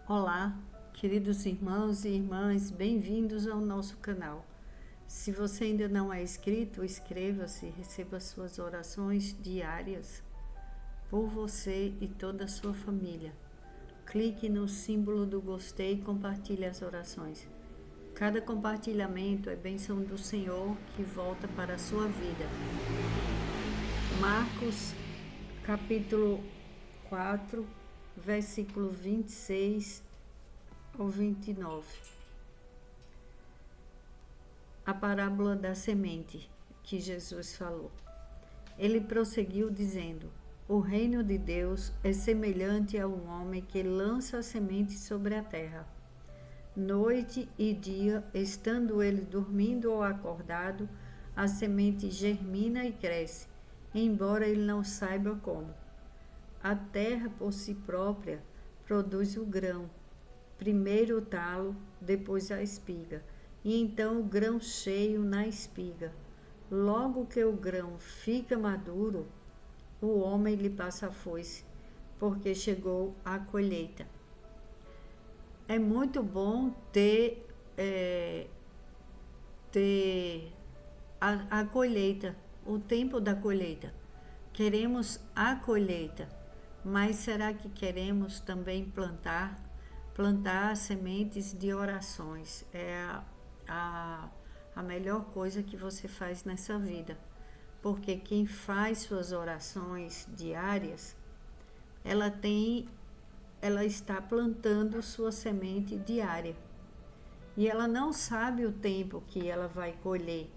Olá, queridos irmãos e irmãs, bem-vindos ao nosso canal. Se você ainda não é inscrito, inscreva-se e receba suas orações diárias por você e toda a sua família. Clique no símbolo do gostei e compartilhe as orações. Cada compartilhamento é bênção do Senhor que volta para a sua vida. Marcos, capítulo 4, versículo 26 ao 29. A parábola da semente que Jesus falou. Ele prosseguiu dizendo: O reino de Deus é semelhante a um homem que lança a semente sobre a terra. Noite e dia, estando ele dormindo ou acordado, a semente germina e cresce, embora ele não saiba como. A terra por si própria produz o grão, primeiro o talo, depois a espiga, e então o grão cheio na espiga. Logo que o grão fica maduro, o homem lhe passa a foice, porque chegou a colheita. É muito bom ter a colheita, o tempo da colheita. Queremos a colheita, mas será que queremos também plantar sementes de orações? É a melhor coisa que você faz nessa vida, porque quem faz suas orações diárias, ela está plantando sua semente diária, e ela não sabe o tempo que ela vai colher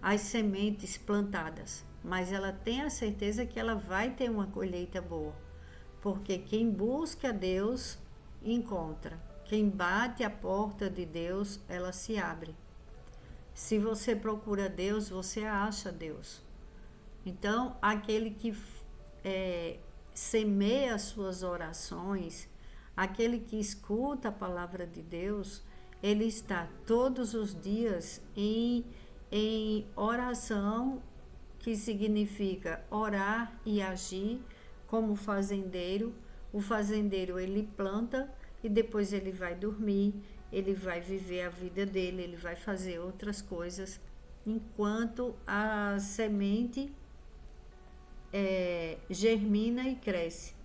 as sementes plantadas, mas ela tem a certeza que ela vai ter uma colheita boa, porque quem busca a Deus encontra, quem bate a porta de Deus, ela se abre. Se você procura Deus, você acha Deus. Então, aquele que semeia as suas orações, aquele que escuta a palavra de Deus, ele está todos os dias em oração, que significa orar e agir como fazendeiro. O fazendeiro, ele planta e depois ele vai dormir, ele vai viver a vida dele, ele vai fazer outras coisas, enquanto a semente germina e cresce,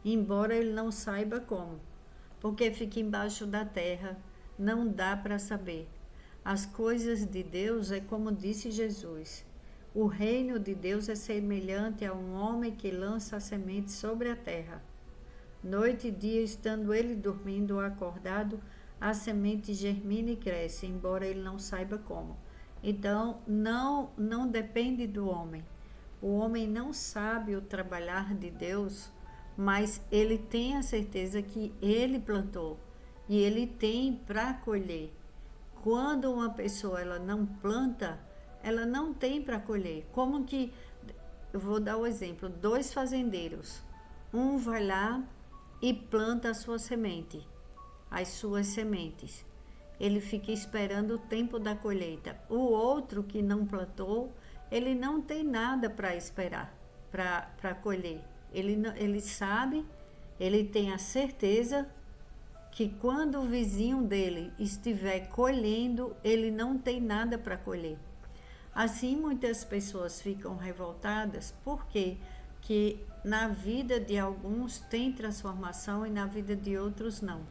embora ele não saiba como, porque fica embaixo da terra, não dá para saber. As coisas de Deus é como disse Jesus: o reino de Deus é semelhante a um homem que lança a semente sobre a terra. Noite e dia, estando ele dormindo ou acordado, a semente germina e cresce, embora ele não saiba como. Então, não depende do homem. O homem não sabe o trabalhar de Deus, mas ele tem a certeza que ele plantou e ele tem para colher. Quando uma pessoa ela não planta, ela não tem para colher. Como que, eu vou dar o exemplo, 2 fazendeiros, um vai lá e planta a sua semente, as suas sementes. Ele fica esperando o tempo da colheita. O outro que não plantou, ele não tem nada para esperar, para colher. Ele sabe, ele tem a certeza que quando o vizinho dele estiver colhendo, ele não tem nada para colher. Assim, muitas pessoas ficam revoltadas porque que na vida de alguns tem transformação e na vida de outros não.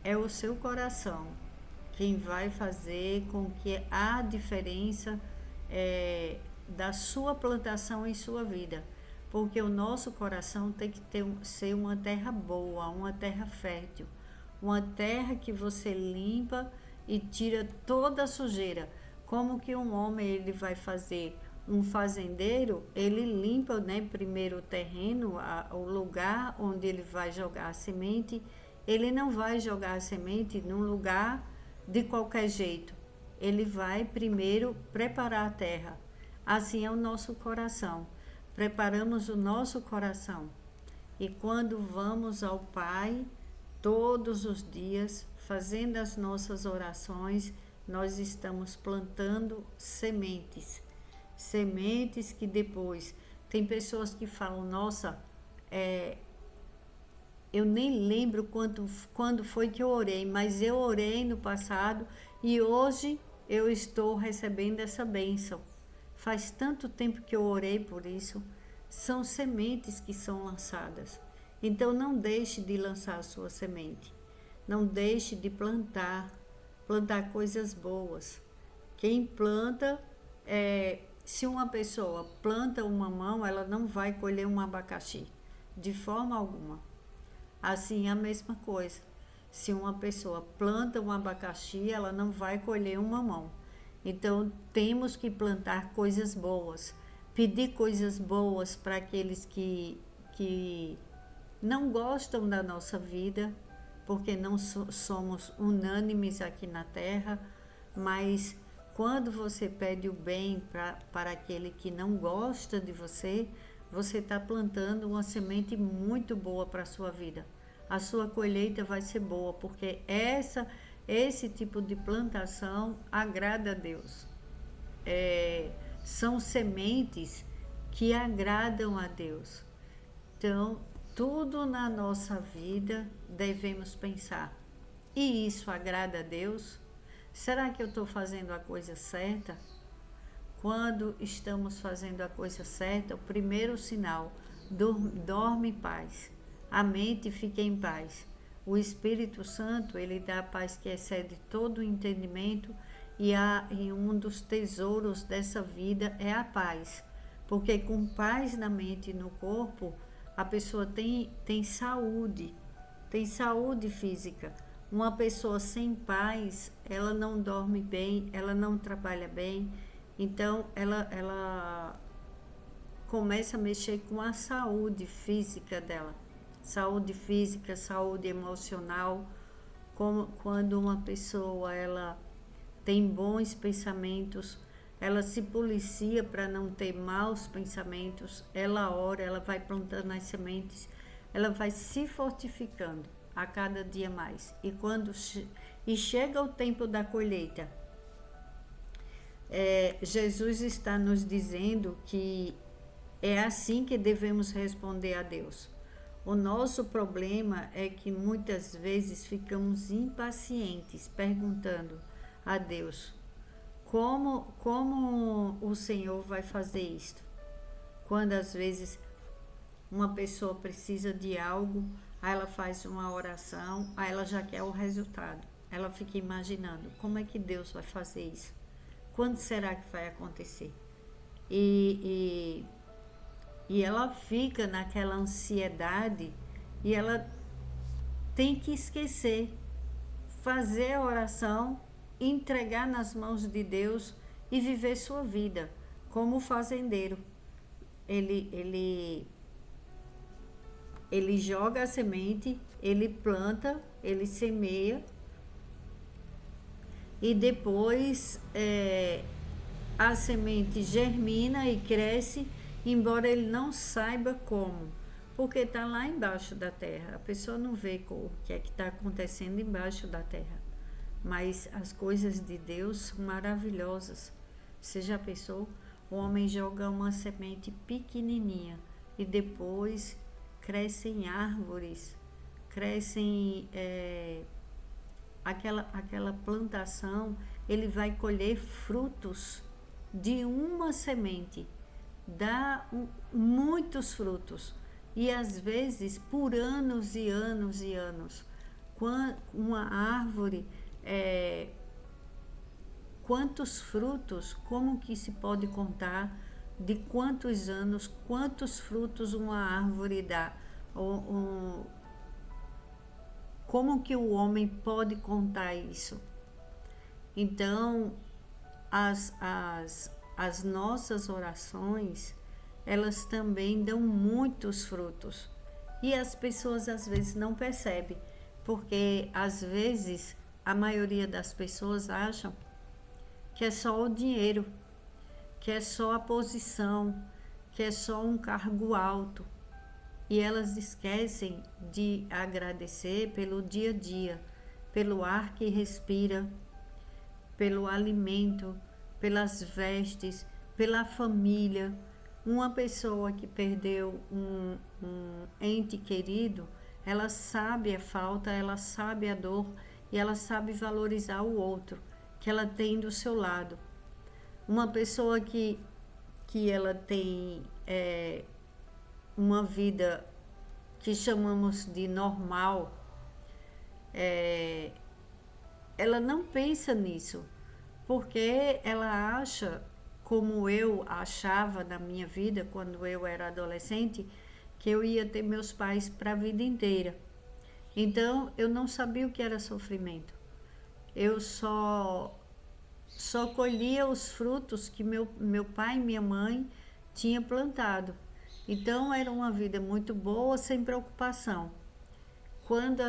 É o seu coração quem vai fazer com que a diferença da sua plantação em sua vida, porque o nosso coração tem que ser uma terra boa, uma terra fértil, uma terra que você limpa e tira toda a sujeira. Como que um homem ele vai fazer? Um fazendeiro, ele limpa, primeiro o terreno, o lugar onde ele vai jogar a semente. Ele não vai jogar a semente num lugar de qualquer jeito. Ele vai primeiro preparar a terra. Assim é o nosso coração. Preparamos o nosso coração. E quando vamos ao Pai, todos os dias, fazendo as nossas orações, nós estamos plantando sementes. Sementes que depois, tem pessoas que falam, nossa, eu nem lembro quando foi que eu orei, mas eu orei no passado e hoje eu estou recebendo essa bênção. Faz tanto tempo que eu orei por isso. São sementes que são lançadas. Então não deixe de lançar a sua semente. Não deixe de plantar coisas boas. Quem planta, se uma pessoa planta um mamão, ela não vai colher um abacaxi, de forma alguma. Assim, a mesma coisa. Se uma pessoa planta um abacaxi, ela não vai colher um mamão. Então, temos que plantar coisas boas, pedir coisas boas para aqueles que não gostam da nossa vida, porque não somos unânimes aqui na terra, mas quando você pede o bem para aquele que não gosta de você, você está plantando uma semente muito boa para a sua vida. A sua colheita vai ser boa, porque esse tipo de plantação agrada a Deus. São sementes que agradam a Deus. Então, tudo na nossa vida devemos pensar: e isso agrada a Deus? Será que eu estou fazendo a coisa certa? Quando estamos fazendo a coisa certa, o primeiro sinal: dorme em paz. A mente fica em paz. O Espírito Santo, ele dá a paz que excede todo o entendimento, e um dos tesouros dessa vida é a paz. Porque com paz na mente e no corpo, a pessoa tem saúde física. Uma pessoa sem paz, ela não dorme bem, ela não trabalha bem, então ela começa a mexer com a saúde física dela. Saúde física, saúde emocional. Como quando uma pessoa ela tem bons pensamentos, ela se policia para não ter maus pensamentos, ela ora, ela vai plantando as sementes, ela vai se fortificando a cada dia mais. E chega o tempo da colheita, Jesus está nos dizendo que é assim que devemos responder a Deus. O nosso problema é que muitas vezes ficamos impacientes perguntando a Deus: como o Senhor vai fazer isto? Quando às vezes uma pessoa precisa de algo, aí ela faz uma oração, aí ela já quer o resultado. Ela fica imaginando: como é que Deus vai fazer isso? Quando será que vai acontecer? E ela fica naquela ansiedade e ela tem que esquecer, fazer a oração, entregar nas mãos de Deus e viver sua vida como o fazendeiro. Ele joga a semente, ele planta, ele semeia e depois a semente germina e cresce, embora ele não saiba como, porque está lá embaixo da terra. A pessoa não vê o que é que está acontecendo embaixo da terra, mas as coisas de Deus são maravilhosas. Você já pensou? O homem joga uma semente pequenininha e depois crescem árvores, crescem aquela plantação, ele vai colher frutos de uma semente, dá muitos frutos, e às vezes por anos e anos e anos. Uma árvore, quantos frutos, como que se pode contar de quantos anos, quantos frutos uma árvore dá? Como que o homem pode contar isso? Então, as nossas orações, elas também dão muitos frutos. E as pessoas às vezes não percebem, porque às vezes a maioria das pessoas acham que é só o dinheiro, que é só a posição, que é só um cargo alto. E elas esquecem de agradecer pelo dia a dia, pelo ar que respira, pelo alimento, pelas vestes, pela família. Uma pessoa que perdeu um ente querido, ela sabe a falta, ela sabe a dor e ela sabe valorizar o outro que ela tem do seu lado. Uma pessoa que ela tem uma vida que chamamos de normal, ela não pensa nisso, porque ela acha, como eu achava na minha vida quando eu era adolescente, que eu ia ter meus pais para a vida inteira. Então eu não sabia o que era sofrimento. Eu só colhia os frutos que meu pai e minha mãe tinham plantado. Então era uma vida muito boa, sem preocupação. Quando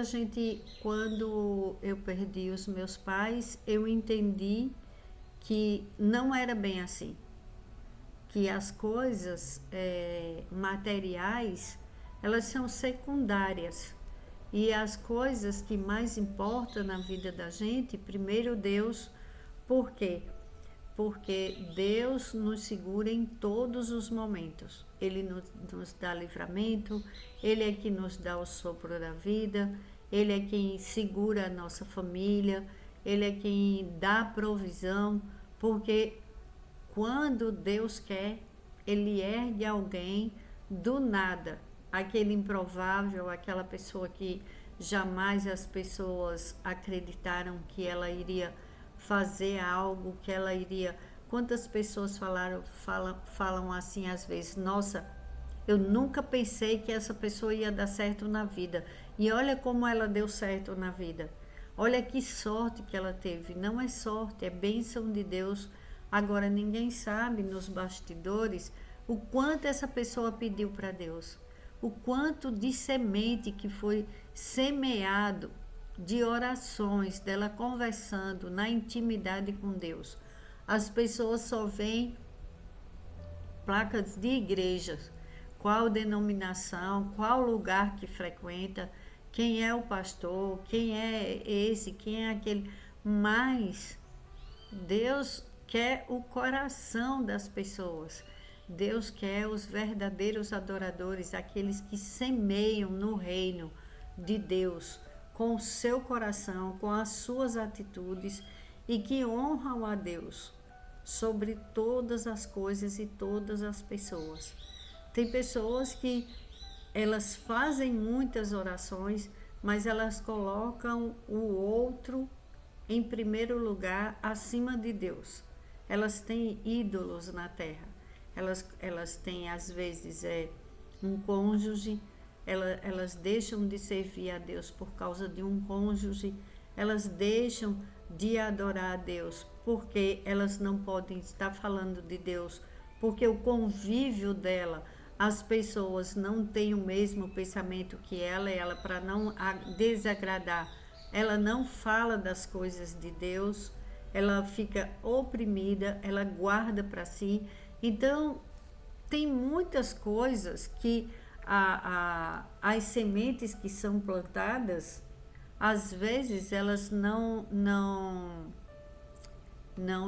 eu perdi os meus pais, eu entendi que não era bem assim, que as coisas materiais, elas são secundárias, e as coisas que mais importam na vida da gente, primeiro Deus. Por quê? Porque Deus nos segura em todos os momentos. Ele nos dá livramento, Ele é que nos dá o sopro da vida, Ele é quem segura a nossa família, Ele é quem dá provisão, porque quando Deus quer, Ele ergue alguém do nada, aquele improvável, aquela pessoa que jamais as pessoas acreditaram que ela iria fazer algo, que ela iria... Quantas pessoas falam assim às vezes: nossa, eu nunca pensei que essa pessoa ia dar certo na vida, e olha como ela deu certo na vida, olha que sorte que ela teve. Não é sorte, é bênção de Deus. Agora ninguém sabe nos bastidores o quanto essa pessoa pediu para Deus, o quanto de semente que foi semeado, de orações, dela conversando na intimidade com Deus. As pessoas só veem placas de igrejas, qual denominação, qual lugar que frequenta, quem é o pastor, quem é esse, quem é aquele. Mas Deus quer o coração das pessoas. Deus quer os verdadeiros adoradores, aqueles que semeiam no reino de Deus, com o seu coração, com as suas atitudes, e que honram a Deus sobre todas as coisas e todas as pessoas. Tem pessoas que elas fazem muitas orações, mas elas colocam o outro em primeiro lugar, acima de Deus. Elas têm ídolos na terra. Elas têm, às vezes, um cônjuge. Elas deixam de servir a Deus por causa de um cônjuge. Elas deixam de adorar a Deus porque elas não podem estar falando de Deus, porque o convívio dela, as pessoas não têm o mesmo pensamento que ela para não desagradar, ela não fala das coisas de Deus, ela fica oprimida, ela guarda para si. Então, tem muitas coisas que as sementes que são plantadas, às vezes elas não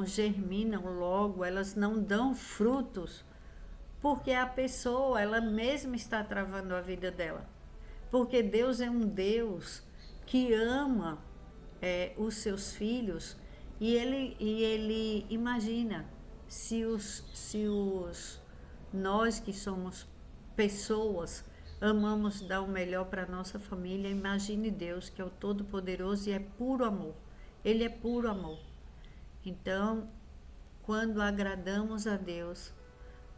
germinam logo, elas não dão frutos, porque a pessoa, ela mesma está travando a vida dela. Porque Deus é um Deus que ama os filhos, e ele imagina, se nós que somos pessoas amamos dar o melhor para a nossa família, imagine Deus, que é o Todo-Poderoso e é puro amor. Ele é puro amor. Então, quando agradamos a Deus,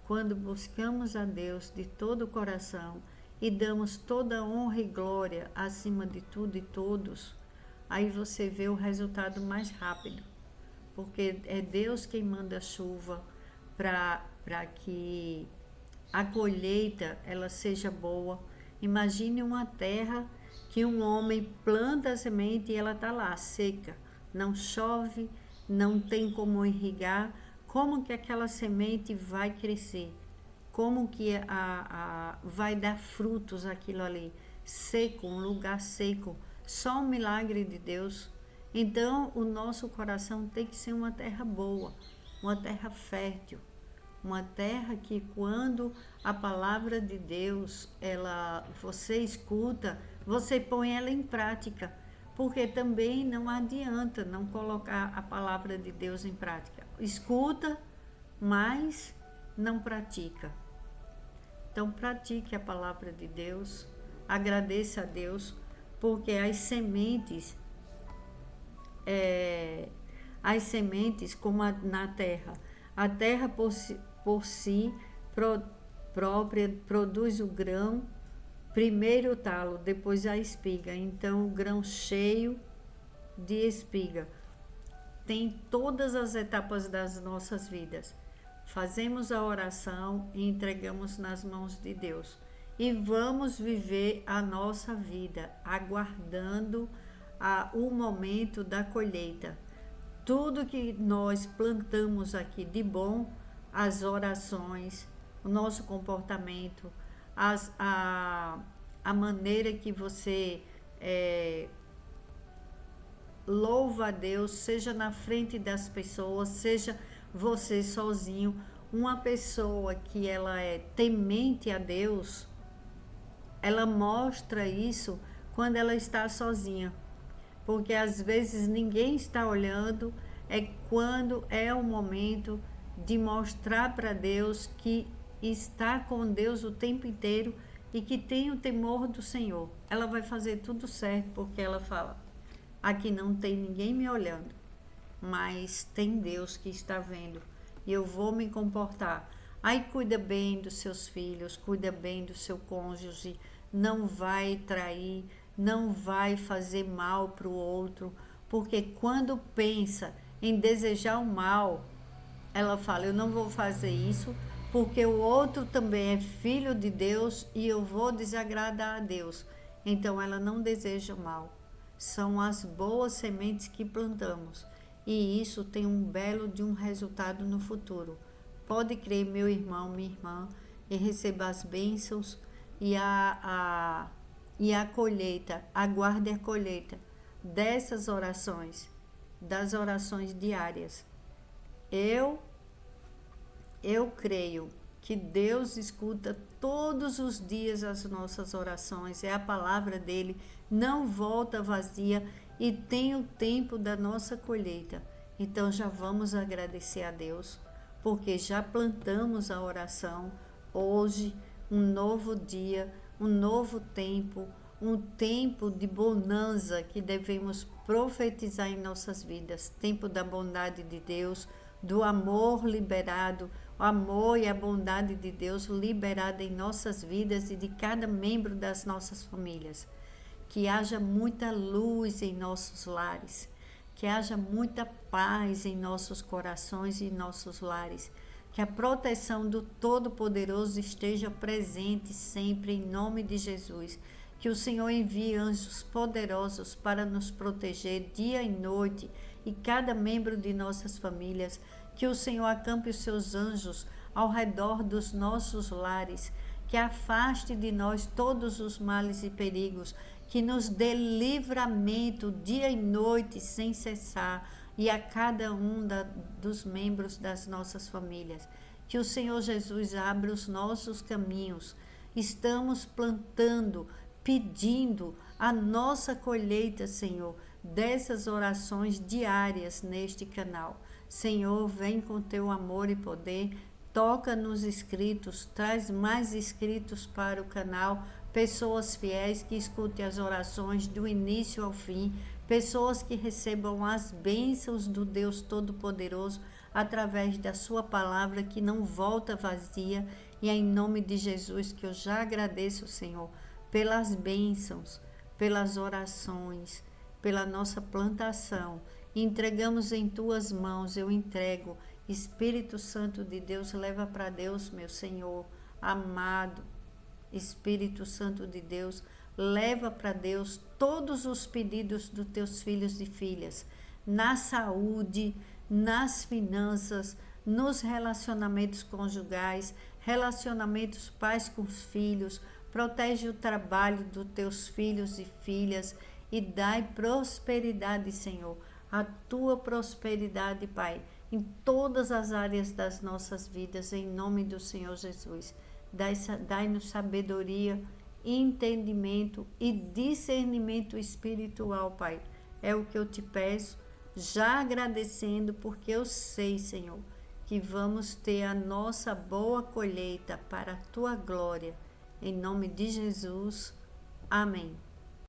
quando buscamos a Deus de todo o coração e damos toda a honra e glória acima de tudo e todos, aí você vê o resultado mais rápido, porque é Deus quem manda a chuva para que a colheita ela seja boa. Imagine uma terra que um homem planta a semente e ela está lá seca, não chove, não tem como irrigar. Como que aquela semente vai crescer? Como que vai dar frutos aquilo ali? Seco, um lugar seco. Só um milagre de Deus. Então, o nosso coração tem que ser uma terra boa, uma terra fértil, uma terra que, quando a palavra de Deus você escuta, você põe ela em prática, porque também não adianta não colocar a palavra de Deus em prática. Escuta, mas não pratica. Então pratique a palavra de Deus, agradeça a Deus, porque as sementes como na terra, a terra por si própria produz o grão, primeiro o talo, depois a espiga. Então o grão cheio de espiga tem todas as etapas das nossas vidas. Fazemos a oração e entregamos nas mãos de Deus. E vamos viver a nossa vida aguardando o momento da colheita. Tudo que nós plantamos aqui de bom, as orações, o nosso comportamento, a maneira que você louva a Deus, seja na frente das pessoas, seja você sozinho. Uma pessoa que ela é temente a Deus, ela mostra isso quando ela está sozinha, porque às vezes ninguém está olhando, é quando é o momento de mostrar para Deus que está com Deus o tempo inteiro e que tem o temor do Senhor. Ela vai fazer tudo certo, porque ela fala: aqui não tem ninguém me olhando, mas tem Deus que está vendo e eu vou me comportar. Aí cuida bem dos seus filhos, cuida bem do seu cônjuge, não vai trair, não vai fazer mal para o outro, porque quando pensa em desejar o mal, ela fala: eu não vou fazer isso, porque o outro também é filho de Deus e eu vou desagradar a Deus. Então ela não deseja o mal. São as boas sementes que plantamos. E isso tem um belo de um resultado no futuro. Pode crer, meu irmão, minha irmã, e receba as bênçãos e a colheita. Aguarde a colheita dessas orações, das orações diárias. Eu creio que Deus escuta todos os dias as nossas orações, é a palavra dele, não volta vazia e tem o tempo da nossa colheita. Então já vamos agradecer a Deus, porque já plantamos a oração. Hoje, um novo dia, um novo tempo, um tempo de bonança que devemos profetizar em nossas vidas. Tempo da bondade de Deus, do amor liberado, o amor e a bondade de Deus liberada em nossas vidas e de cada membro das nossas famílias. Que haja muita luz em nossos lares, que haja muita paz em nossos corações e em nossos lares, que a proteção do Todo-Poderoso esteja presente sempre em nome de Jesus, que o Senhor envie anjos poderosos para nos proteger dia e noite e cada membro de nossas famílias, que o Senhor acampe os seus anjos ao redor dos nossos lares, que afaste de nós todos os males e perigos, que nos dê livramento dia e noite sem cessar, e a cada um dos membros das nossas famílias. Que o Senhor Jesus abra os nossos caminhos. Estamos plantando, pedindo a nossa colheita, Senhor, dessas orações diárias neste canal. Senhor, vem com teu amor e poder, toca nos inscritos, traz mais inscritos para o canal, pessoas fiéis que escutem as orações do início ao fim, pessoas que recebam as bênçãos do Deus Todo-Poderoso através da sua palavra que não volta vazia. E é em nome de Jesus que eu já agradeço, Senhor, pelas bênçãos, pelas orações, pela nossa plantação. Entregamos em tuas mãos, eu entrego. Espírito Santo de Deus, leva para Deus, meu Senhor amado. Espírito Santo de Deus, leva para Deus todos os pedidos dos teus filhos e filhas, na saúde, nas finanças, nos relacionamentos conjugais, relacionamentos pais com os filhos. Protege o trabalho dos teus filhos e filhas e dai prosperidade, Senhor, a tua prosperidade, Pai, em todas as áreas das nossas vidas, em nome do Senhor Jesus. Dai-nos sabedoria entendimento e discernimento espiritual, Pai. É o que eu te peço, já agradecendo, porque eu sei, Senhor, que vamos ter a nossa boa colheita para a tua glória. Em nome de Jesus. Amém.